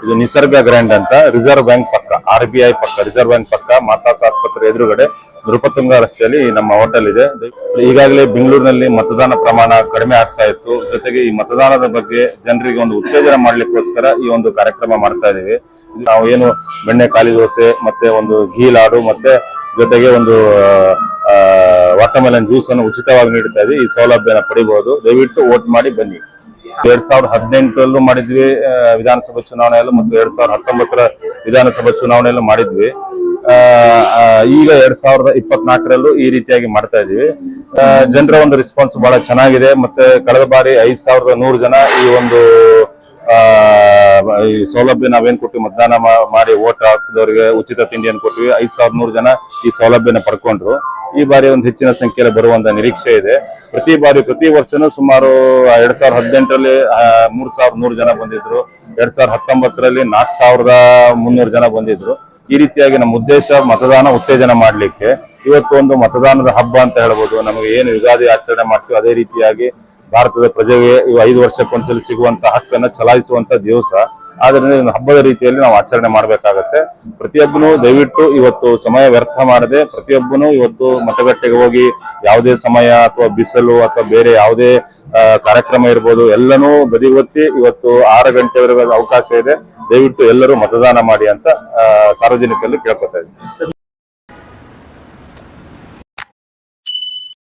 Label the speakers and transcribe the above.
Speaker 1: ಇದು ನಿಸರ್ಗ ಗ್ರ್ಯಾಂಡ್ ಅಂತ ರಿಸರ್ವ್ ಬ್ಯಾಂಕ್ ಪಕ್ಕ, RBI ಪಕ್ಕ, ರಿಸರ್ವ್ ಬ್ಯಾಂಕ್ ಪಕ್ಕ, ಮಾತಾಸ್ ಆಸ್ಪತ್ರೆ ಎದುರುಗಡೆ ನೃಪತುಂಗ ರಸ್ತೆಯಲ್ಲಿ ನಮ್ಮ ಹೋಟೆಲ್ ಇದೆ. ಈಗಾಗಲೇ ಬೆಂಗಳೂರಿನಲ್ಲಿ ಮತದಾನ ಪ್ರಮಾಣ ಕಡಿಮೆ ಆಗ್ತಾ ಇತ್ತು. ಜೊತೆಗೆ ಈ ಮತದಾನದ ಬಗ್ಗೆ ಜನರಿಗೆ ಒಂದು ಉತ್ತೇಜನ ಮಾಡ್ಲಿಕ್ಕೋಸ್ಕರ ಈ ಒಂದು ಕಾರ್ಯಕ್ರಮ ಮಾಡ್ತಾ ಇದೀವಿ. ನಾವು ಏನು ಬೆಣ್ಣೆ ಖಾಲಿ ದೋಸೆ ಮತ್ತೆ ಒಂದು ಘೀ ಲಾಡು ಮತ್ತೆ ಜೊತೆಗೆ ಒಂದು ವಾಟರ್ಮೆಲನ್ ಜ್ಯೂಸ್ ಅನ್ನು ಉಚಿತವಾಗಿ ನೀಡ್ತಾ ಇದ್ವಿ. ಈ ಸೌಲಭ್ಯನ ಪಡಿಬಹುದು. ದಯವಿಟ್ಟು ವೋಟ್ ಮಾಡಿ ಬನ್ನಿ. 2018 ಮಾಡಿದ್ವಿ ವಿಧಾನಸಭಾ ಚುನಾವಣೆಯಲ್ಲೂ ಮತ್ತು 2019 ವಿಧಾನಸಭಾ ಚುನಾವಣೆಯಲ್ಲೂ ಮಾಡಿದ್ವಿ. ಈಗ 2024ರಲ್ಲೂ ಈ ರೀತಿಯಾಗಿ ಮಾಡ್ತಾ ಇದೀವಿ. ಜನರ ಒಂದು ರೆಸ್ಪಾನ್ಸ್ ಬಹಳ ಚೆನ್ನಾಗಿದೆ. ಮತ್ತೆ ಕಳೆದ ಬಾರಿ 5100 ಜನ ಈ ಒಂದು ಈ ಸೌಲಭ್ಯ ನಾವೇನ್ ಕೊಟ್ಟಿವಿ, ಮತದಾನ ಮಾಡಿ ವೋಟ್ ಹಾಕಿದವರಿಗೆ ಉಚಿತ ತಿಂಡಿಯನ್ನು ಕೊಟ್ಟಿವಿ. 5100 ಜನ ಈ ಸೌಲಭ್ಯನ ಪಡ್ಕೊಂಡ್ರು. ಈ ಬಾರಿ ಒಂದು ಹೆಚ್ಚಿನ ಸಂಖ್ಯೆಯಲ್ಲಿ ಬರುವಂತ ನಿರೀಕ್ಷೆ ಇದೆ. ಪ್ರತಿ ವರ್ಷನೂ ಸುಮಾರು 2018ರಲ್ಲಿ 3100 ಜನ ಬಂದಿದ್ರು. 2019ರಲ್ಲಿ 4300 ಜನ ಬಂದಿದ್ರು. ಈ ರೀತಿಯಾಗಿ ನಮ್ಮ ಉದ್ದೇಶ ಮತದಾನ ಉತ್ತೇಜನ ಮಾಡ್ಲಿಕ್ಕೆ. ಇವತ್ತು ಒಂದು ಮತದಾನದ ಹಬ್ಬ ಅಂತ ಹೇಳ್ಬೋದು. ನಮಗೆ ಏನು ಯುಗಾದಿ ಆಚರಣೆ ಮಾಡ್ತೀವಿ ಅದೇ ರೀತಿಯಾಗಿ ಭಾರತದ ಪ್ರಜೆಗೆ 5 ವರ್ಷಕ್ಕೊಂದ್ಸಲಿ ಸಿಗುವಂತ ಹಕ್ಕನ್ನು ಚಲಾಯಿಸುವಂತ ದಿವಸ. ಆದ್ರಿಂದ ಹಬ್ಬದ ರೀತಿಯಲ್ಲಿ ನಾವು ಆಚರಣೆ ಮಾಡ್ಬೇಕಾಗತ್ತೆ. ಪ್ರತಿಯೊಬ್ಬನು ದಯವಿಟ್ಟು ಇವತ್ತು ಸಮಯ ವ್ಯರ್ಥ ಮಾಡದೆ ಪ್ರತಿಯೊಬ್ಬನು ಇವತ್ತು ಮತಗಟ್ಟೆಗೆ ಹೋಗಿ ಯಾವುದೇ ಸಮಯ ಅಥವಾ ಬಿಸಿಲು ಅಥವಾ ಬೇರೆ ಯಾವುದೇ ಕಾರ್ಯಕ್ರಮ ಇರ್ಬೋದು ಎಲ್ಲನೂ ಬದಿಗೊತ್ತಿ ಇವತ್ತು 6 ಗಂಟೆವರೆಗೆ ಅವಕಾಶ ಇದೆ. ದಯವಿಟ್ಟು ಎಲ್ಲರೂ ಮತದಾನ ಮಾಡಿ ಅಂತ ಸಾರ್ವಜನಿಕರಲ್ಲಿ ಕೇಳ್ಕೊತಾ ಇದ್ದೀನಿ.